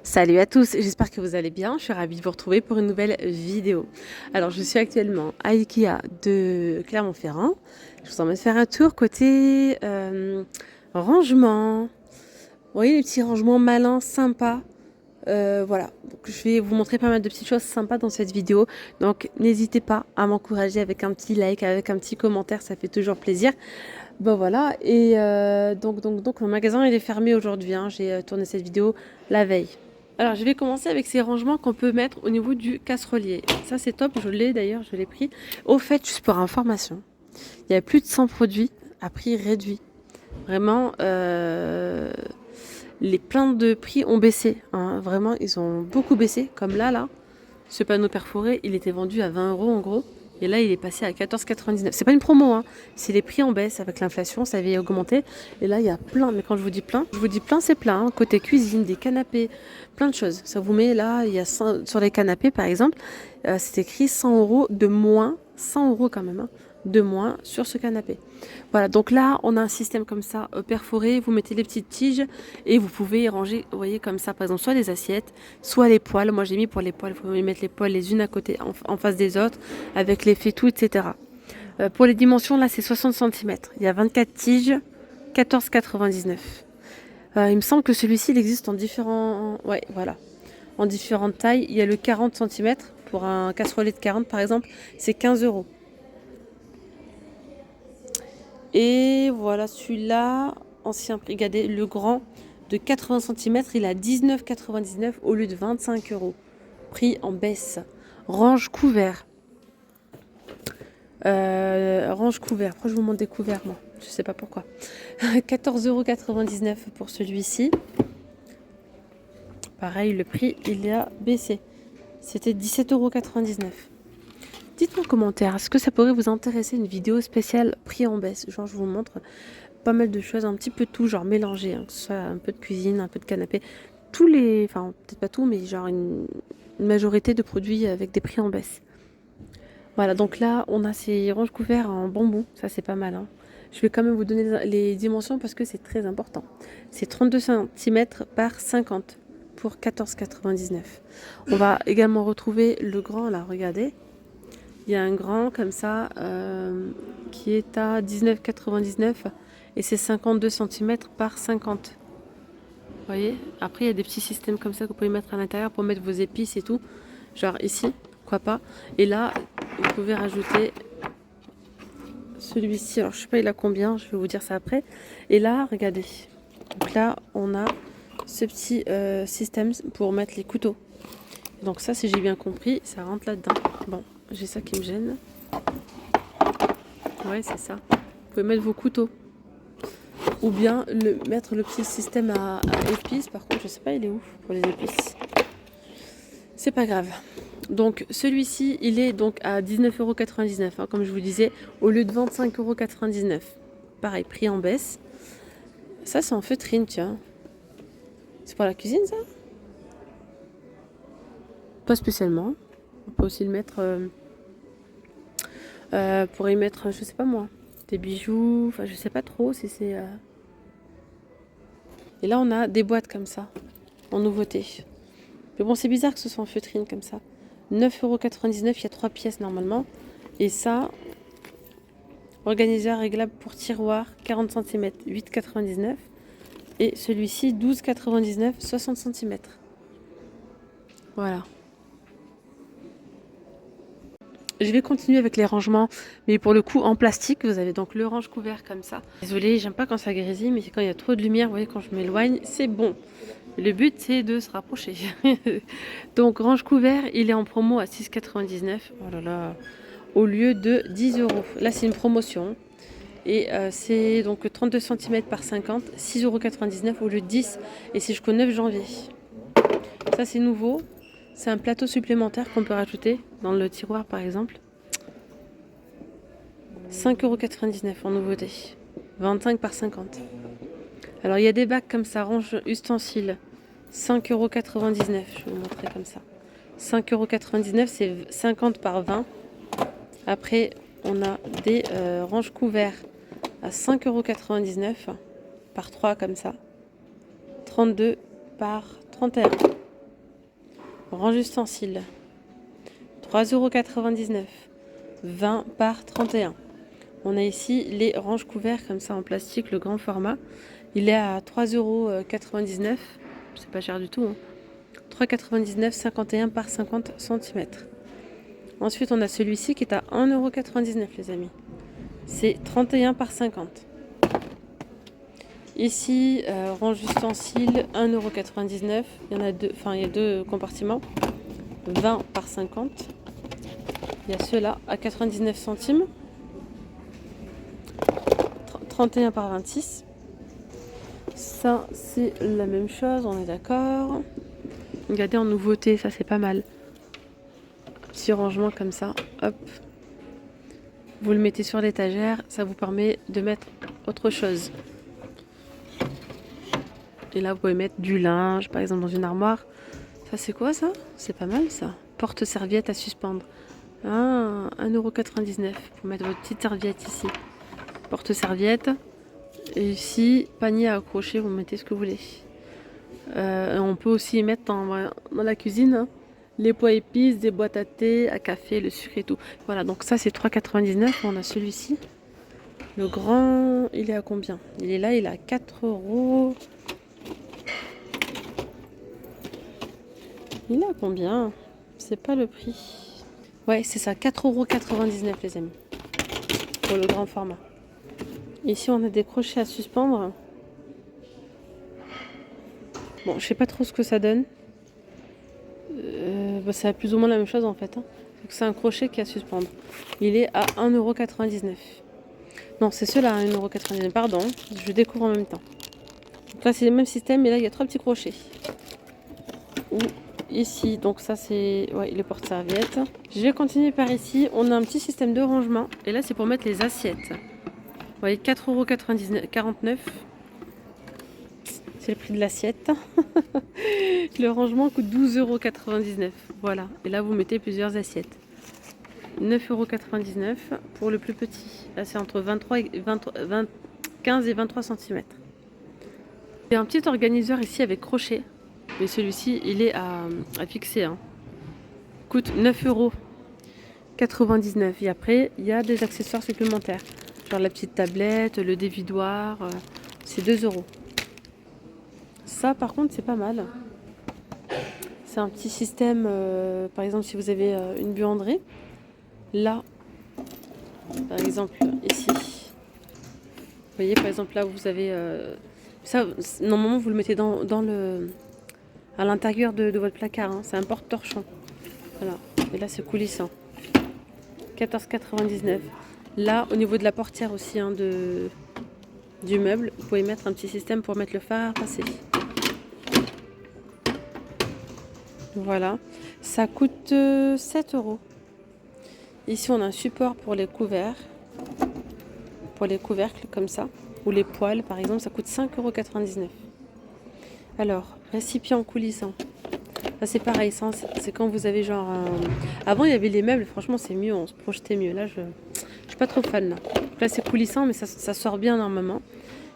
Salut à tous, j'espère que vous allez bien. Je suis ravie de vous retrouver pour une nouvelle vidéo. Alors, je suis actuellement à Ikea de Clermont-Ferrand. Je vous emmène faire un tour côté rangement. Vous voyez les petits rangements malins, sympas. Voilà, donc, je vais vous montrer pas mal de petites choses sympas dans cette vidéo. Donc, n'hésitez pas à m'encourager avec un petit like, avec un petit commentaire, ça fait toujours plaisir. Bon voilà, et donc le magasin il est fermé aujourd'hui, hein. J'ai tourné cette vidéo la veille. Alors je vais commencer avec ces rangements qu'on peut mettre au niveau du casserolier. Ça c'est top, je l'ai d'ailleurs, je l'ai pris. Au fait, juste pour information, il y a plus de 100 produits à prix réduit. Vraiment, les pleins de prix ont baissé, hein. Vraiment, ils ont beaucoup baissé, comme là, ce panneau perforé, il était vendu à 20 € en gros. Et là, il est passé à 14,99 €. C'est pas une promo, hein. C'est les prix en baisse avec l'inflation, ça avait augmenté. Et là, il y a plein. Mais quand je vous dis plein, c'est plein, hein. Côté cuisine, des canapés, plein de choses. Ça vous met là, il y a sur les canapés par exemple, c'est écrit 100 € de moins, 100 € quand même, hein, de moins sur ce canapé. Voilà, donc là, on a un système comme ça, perforé. Vous mettez les petites tiges et vous pouvez y ranger, vous voyez, comme ça, par exemple, soit les assiettes, soit les poêles. Moi, j'ai mis pour les poêles, vous pouvez mettre les poêles les unes à côté, en face des autres, avec les fétous, etc. Pour les dimensions, là, c'est 60 centimètres. Il y a 24 tiges, 14,99 €. Il me semble que celui-ci, il existe en différents... Ouais, voilà. En différentes tailles. Il y a le 40 centimètres. Pour un casserolier de 40, par exemple, c'est 15 €. Et voilà, celui-là, ancien prix, regardez, le grand de 80 centimètres, il a 19,99 € au lieu de 25 €. Prix en baisse. Range couvert. Range couvert. Pourquoi je vous montre des couverts, moi? Je sais pas pourquoi. 14,99 € pour celui-ci. Pareil, le prix, il a baissé. C'était 17,99 €. Dites-moi en commentaire, est-ce que ça pourrait vous intéresser une vidéo spéciale prix en baisse? Genre, je vous montre pas mal de choses, un petit peu tout, genre mélangé, hein, que ce soit un peu de cuisine, un peu de canapé. Tous les... Enfin, peut-être pas tout, mais genre une majorité de produits avec des prix en baisse. Voilà, donc là, on a ces ranges couverts en bambou. Ça, c'est pas mal, hein. Je vais quand même vous donner les dimensions parce que c'est très important. C'est 32 centimètres par 50 pour 14,99 €. On va également retrouver le grand, là, regardez. Il y a un grand comme ça qui est à 19,99 € et c'est 52 centimètres par 50. Vous voyez? Après, il y a des petits systèmes comme ça que vous pouvez mettre à l'intérieur pour mettre vos épices et tout. Genre ici, pourquoi pas. Et là, vous pouvez rajouter celui-ci. Alors, je sais pas, il a combien, je vais vous dire ça après. Et là, regardez. Donc là, on a ce petit système pour mettre les couteaux. Donc ça, si j'ai bien compris, ça rentre là-dedans. Bon, j'ai ça qui me gêne. Ouais, c'est ça. Vous pouvez mettre vos couteaux. Ou bien mettre le petit système à épices. Par contre, je sais pas, il est où pour les épices. C'est pas grave. Donc celui-ci, il est donc à 19,99 €, hein, comme je vous disais, au lieu de 25,99 €. Pareil, prix en baisse. Ça, c'est en feutrine, tiens. C'est pour la cuisine, ça? Pas spécialement. On peut aussi le mettre pour y mettre, je sais pas moi, des bijoux. Enfin, je sais pas trop si c'est... Et là, on a des boîtes comme ça, en nouveauté. Mais bon, c'est bizarre que ce soit en feutrine comme ça. 9,99 €, il y a 3 pièces normalement. Et ça, organiseur réglable pour tiroir, 40 cm, 8,99 €. Et celui-ci, 12,99 €, 60 cm. Voilà. Je vais continuer avec les rangements, mais pour le coup en plastique. Vous avez donc le range couvert comme ça. Désolée, j'aime pas quand ça grésille, mais quand il y a trop de lumière, vous voyez, quand je m'éloigne, c'est bon. Le but, c'est de se rapprocher. Donc, range couvert, il est en promo à 6,99 €. Oh là là, au lieu de 10 €. Là, c'est une promotion. Et c'est donc 32 cm par 50, 6,99 € au lieu de 10. Et c'est jusqu'au 9 janvier. Ça, c'est nouveau. C'est un plateau supplémentaire qu'on peut rajouter dans le tiroir, par exemple. 5,99 € en nouveauté. 25 par 50. Alors, il y a des bacs comme ça, range ustensiles. 5,99 €. Je vais vous montrer comme ça. 5,99 €, c'est 50 par 20. Après, on a des ranges couverts à 5,99 € par 3 comme ça. 32 par 31. Range ustensiles, 3,99 €. 20 par 31. On a ici les ranges couverts comme ça en plastique, le grand format. Il est à 3,99 €. C'est pas cher du tout. Hein. 3,99 €, 51 par 50 cm. Ensuite, on a celui-ci qui est à 1,99 € les amis. C'est 31 par 50. Ici, range ustensiles, 1,99 €. Il y en a deux, enfin il y a deux compartiments. 20 par 50. Il y a ceux-là à 99 centimes. 31 par 26. Ça, c'est la même chose, on est d'accord. Regardez en nouveauté, ça c'est pas mal. Petit rangement comme ça, hop. Vous le mettez sur l'étagère, ça vous permet de mettre autre chose. Et là, vous pouvez mettre du linge, par exemple, dans une armoire. Ça, c'est quoi, ça? C'est pas mal, ça. Porte-serviette à suspendre. Ah, 1,99 € pour mettre votre petite serviette ici. Porte-serviette. Et ici, panier à accrocher, vous mettez ce que vous voulez. On peut aussi mettre dans la cuisine hein, les pois épices, des boîtes à thé, à café, le sucre et tout. Voilà, donc ça, c'est 3,99 €. On a celui-ci. Le grand, il est à combien? Il est là, il est à 4 €. Il est à combien? C'est pas le prix. Ouais, c'est ça, 4,99 € les amis. Pour le grand format. Ici, on a des crochets à suspendre. Bon, je sais pas trop ce que ça donne. C'est plus ou moins la même chose en fait. Hein. C'est un crochet qui est à suspendre. Il est à 1,99 €. Non, c'est ceux-là à 1,99 €. Pardon, je découvre en même temps. Donc là, c'est le même système, mais là, il y a 3 petits crochets. Ou ici, donc ça, c'est les porte-serviettes. Je vais continuer par ici. On a un petit système de rangement. Et là, c'est pour mettre les assiettes. Vous voyez, 4,49 €. C'est le prix de l'assiette. Le rangement coûte 12,99 €. Voilà. Et là, vous mettez plusieurs assiettes. 9,99 € pour le plus petit. Là, c'est entre 15 et 23 cm. Il y a un petit organiseur ici avec crochet. Mais celui-ci, il est à fixer. Hein. Coûte 9,99 €. Et après, il y a des accessoires supplémentaires. Genre la petite tablette, le dévidoir. C'est 2 €. Ça, par contre, c'est pas mal. C'est un petit système, par exemple, si vous avez une buanderie. Là, par exemple, ici. Vous voyez, par exemple, là, vous avez... ça, normalement, vous le mettez à l'intérieur de votre placard. Hein. C'est un porte-torchon. Voilà. Et là, c'est coulissant. 14,99 €. Là, au niveau de la portière aussi hein, du meuble, vous pouvez mettre un petit système pour mettre le phare à passer. Voilà, ça coûte 7 €. Ici, on a un support pour les couverts, comme ça, ou les poêles, par exemple, ça coûte 5,99 €. Alors, récipient coulissant. Ça, c'est pareil, c'est quand vous avez genre... Avant, il y avait les meubles, franchement, c'est mieux, on se projetait mieux. Là, je suis pas trop fan. Là, c'est coulissant, mais ça sort bien normalement.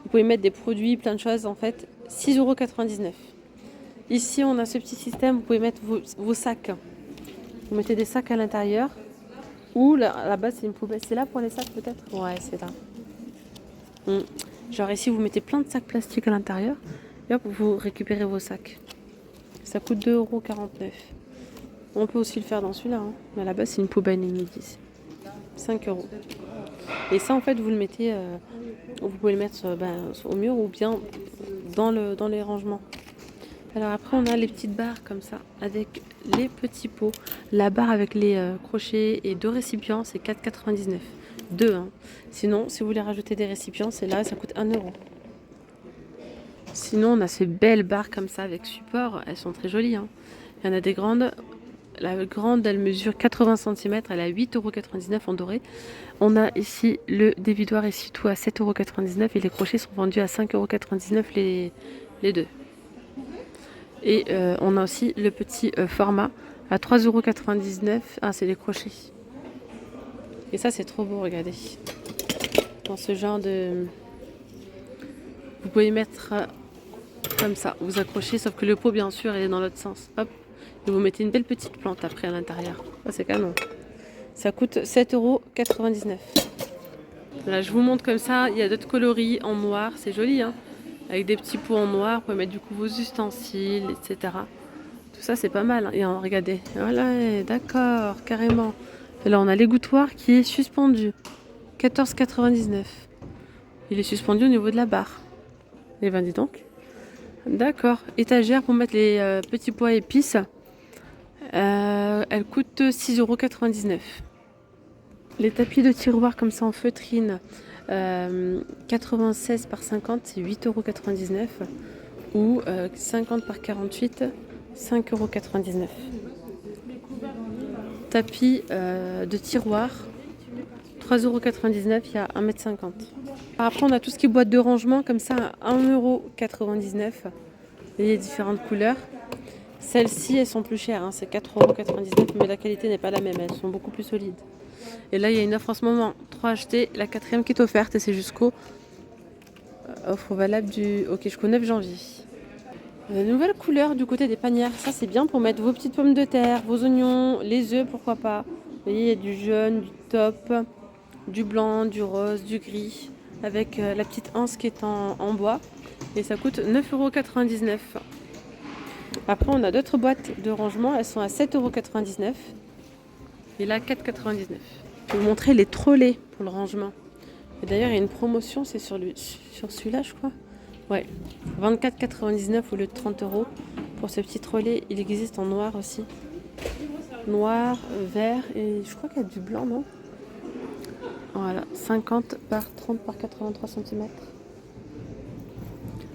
Vous pouvez mettre des produits, plein de choses, en fait. 6,99 €. Ici, on a ce petit système, vous pouvez mettre vos sacs. Vous mettez des sacs à l'intérieur. Ou là-bas, c'est une poubelle. C'est là pour les sacs, peut-être? Ouais, c'est là. Genre ici, vous mettez plein de sacs plastiques à l'intérieur. Et hop, vous récupérez vos sacs. Ça coûte 2,49 €. On peut aussi le faire dans celui-là. Hein. Mais là-bas, c'est une poubelle, ils nous disent. 5 €. Et ça, en fait, vous le mettez... vous pouvez le mettre au mur ou bien dans les rangements. Alors après, on a les petites barres comme ça, avec les petits pots. La barre avec les crochets et 2 récipients, c'est 4,99 €. 2, hein. Sinon, si vous voulez rajouter des récipients, c'est là, ça coûte 1 €. Sinon, on a ces belles barres comme ça avec support. Elles sont très jolies. Hein. Il y en a des grandes. La grande, elle mesure 80 cm. Elle est à 8,99 € en doré. On a ici le dévidoir ici tout à 7,99 € et les crochets sont vendus à 5,99 € les deux. Et on a aussi le petit format à 3,99 €. Ah, c'est les crochets. Et ça, c'est trop beau, regardez. Dans ce genre de... Vous pouvez mettre comme ça, vous accrochez, sauf que le pot, bien sûr, est dans l'autre sens. Hop, Et vous mettez une belle petite plante après à l'intérieur. Ça, c'est canon. Ça coûte 7,99 €. Là, je vous montre comme ça. Il y a d'autres coloris en noir. C'est joli, hein. Avec des petits pots en noir. Vous pouvez mettre du coup vos ustensiles, etc. Tout ça, c'est pas mal. Hein. Et regardez. Voilà, d'accord, carrément. Et là, on a l'égouttoir qui est suspendu. 14,99 €. Il est suspendu au niveau de la barre. Et ben, dis donc. D'accord. Étagère pour mettre les petits pois épices. Elle coûte 6,99 €. Les tapis de tiroir comme ça en feutrine, 96 par 50, c'est 8,99 €. Ou 50 par 48, 5,99 €. Tapis de tiroir, 3,99 €, il y a 1,50 m. Après, on a tout ce qui est boîte de rangement comme ça à 1,99 €. Il y a différentes couleurs. Celles-ci, elles sont plus chères, hein, c'est 4,99 €, mais la qualité n'est pas la même, elles sont beaucoup plus solides. Et là, il y a une offre en ce moment, 3 achetés, la 4e qui est offerte, et c'est jusqu'au offre valable jusqu'au 9 janvier. Une nouvelle couleur du côté des panières, ça c'est bien pour mettre vos petites pommes de terre, vos oignons, les œufs, pourquoi pas. Vous voyez, il y a du jaune, du taupe, du blanc, du rose, du gris, avec la petite anse qui est en bois, et ça coûte 9,99 €. Après, on a d'autres boîtes de rangement, elles sont à 7,99 € et là 4,99 €. Je vais vous montrer les trolleys pour le rangement. Et d'ailleurs, il y a une promotion, c'est sur celui-là, je crois. Ouais, 24,99 € au lieu de 30 € pour ce petit trolley. Il existe en noir aussi. Noir, vert et je crois qu'il y a du blanc, non? Voilà, 50 par 30 par 83 cm.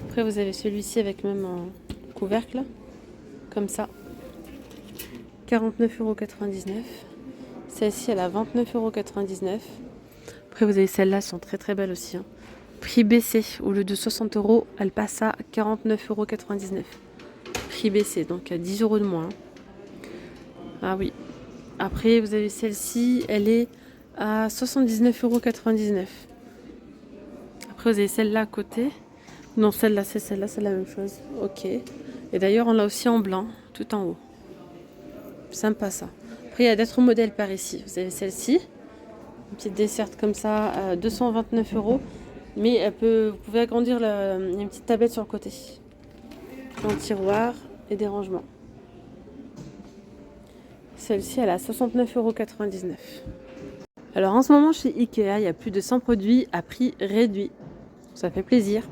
Après, vous avez celui-ci avec même un couvercle, comme ça. 49,99 €. Celle-ci, elle a 29,99 €. Après, vous avez celles-là, elles sont très très belles aussi. Hein. Prix baissé, au lieu de 60 €, elle passe à 49,99 €. Prix baissé, donc à 10 € de moins. Ah oui. Après, vous avez celle-ci, elle est à 79,99 €. Après, vous avez celle-là à côté. Non, celle-là, c'est la même chose. Ok. Et d'ailleurs, on l'a aussi en blanc, tout en haut. Sympa ça. Après, il y a d'autres modèles par ici. Vous avez celle-ci, une petite desserte comme ça, à 229 €. Mais vous pouvez agrandir, il y a une petite tablette sur le côté. Un tiroir et des rangements. Celle-ci, elle a 69,99 €. Alors en ce moment chez Ikea, il y a plus de 100 produits à prix réduit. Ça fait plaisir.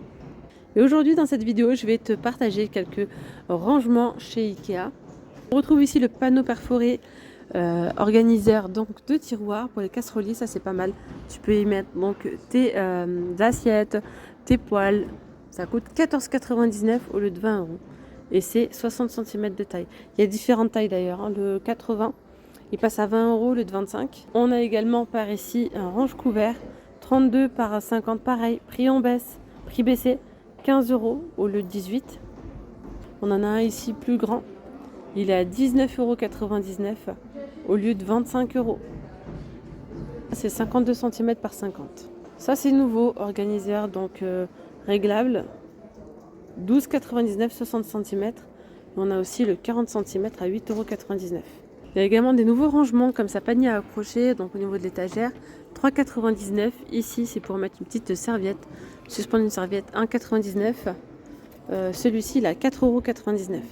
Et aujourd'hui dans cette vidéo, je vais te partager quelques rangements chez Ikea. On retrouve ici le panneau perforé organiseur donc de tiroirs pour les casseroliers, ça c'est pas mal. Tu peux y mettre donc tes assiettes, tes poêles. Ça coûte 14,99 € au lieu de 20 € et c'est 60 cm de taille. Il y a différentes tailles d'ailleurs, hein. Le 80, il passe à 20 € au lieu de 25. On a également par ici un range couvert, 32 par 50, pareil, prix en baisse, prix baissé, 15 € au lieu de 18. On en a un ici plus grand. Il est à 19,99 € au lieu de 25 €. C'est 52 cm par 50. Ça c'est nouveau, organiseur donc réglable. 12,99 €, 60 cm. On a aussi le 40 cm à 8,99 €. Il y a également des nouveaux rangements comme ça, panier à accrocher, donc au niveau de l'étagère. 3,99 €. Ici c'est pour mettre une petite serviette, suspendre une serviette, 1,99 €. Celui-ci il a 4,99 €.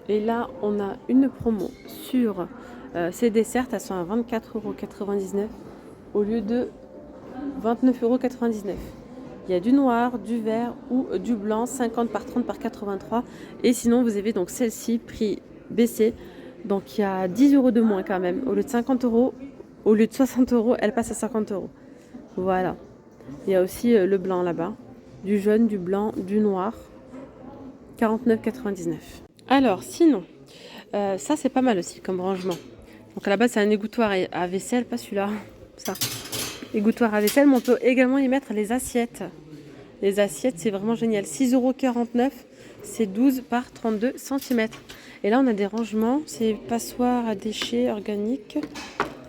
Et là, on a une promo sur ces desserts. Elles sont à 24,99 € au lieu de 29,99 €. Il y a du noir, du vert ou du blanc, 50 par 30 par 83. Et sinon, vous avez donc celle-ci, prix baissé. Donc, il y a 10 € de moins quand même. Au lieu de 50 €, au lieu de 60 €, elle passe à 50 €. Voilà. Il y a aussi le blanc là-bas. Du jaune, du blanc, du noir. 49,99 €. Alors, sinon, ça c'est pas mal aussi comme rangement. Donc à la base, c'est un égouttoir à vaisselle, pas celui-là, ça. Égouttoir à vaisselle, mais on peut également y mettre les assiettes. Les assiettes, c'est vraiment génial. 6,49 €, c'est 12 par 32 cm. Et là, on a des rangements, c'est passoire à déchets organiques.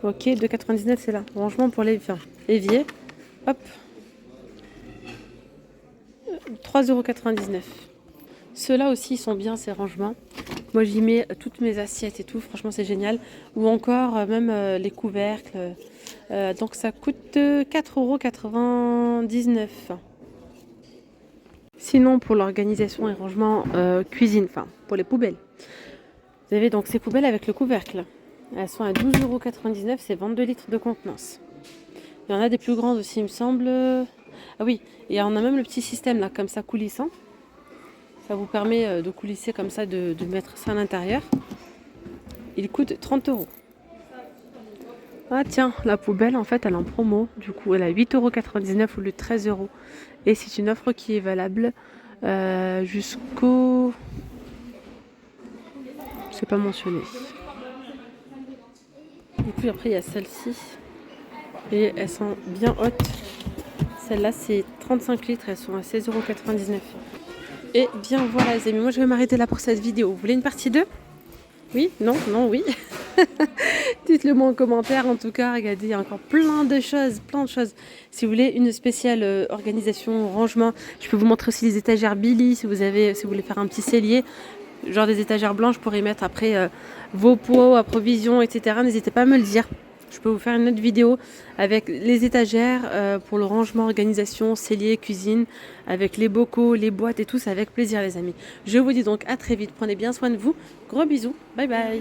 Ok, 2,99 €, c'est là. Rangement pour l'évier. Hop. 3,99 €. Ceux-là aussi, ils sont bien, ces rangements. Moi, j'y mets toutes mes assiettes et tout. Franchement, c'est génial. Ou encore, même les couvercles. Donc, ça coûte 4,99 €. Sinon, pour l'organisation et rangement cuisine, enfin, pour les poubelles. Vous avez donc ces poubelles avec le couvercle. Elles sont à 12,99 €. C'est 22 litres de contenance. Il y en a des plus grandes aussi, il me semble. Ah oui, et on a même le petit système là, comme ça, coulissant. Ça vous permet de coulisser comme ça, de mettre ça à l'intérieur. Il coûte 30 €. Ah tiens, la poubelle, en fait, elle est en promo. Du coup, elle a 8,99 € au lieu de 13 €. Et c'est une offre qui est valable jusqu'au... C'est pas mentionné. Du coup, après, il y a celle-ci. Et elles sont bien hautes. Celle-là, c'est 35 litres. Elles sont à 16,99 €. Et bien voilà les amis, moi je vais m'arrêter là pour cette vidéo. Vous voulez une partie 2? Oui? Non? Non? Oui? Dites-le moi en commentaire. En tout cas, regardez, il y a encore plein de choses, plein de choses. Si vous voulez une spéciale organisation, rangement, je peux vous montrer aussi les étagères Billy si vous voulez faire un petit cellier. Genre des étagères blanches pour y mettre après vos pots, approvisions, etc. N'hésitez pas à me le dire. Je peux vous faire une autre vidéo avec les étagères pour le rangement, organisation, cellier, cuisine, avec les bocaux, les boîtes et tout. C'est avec plaisir les amis. Je vous dis donc à très vite. Prenez bien soin de vous. Gros bisous. Bye bye.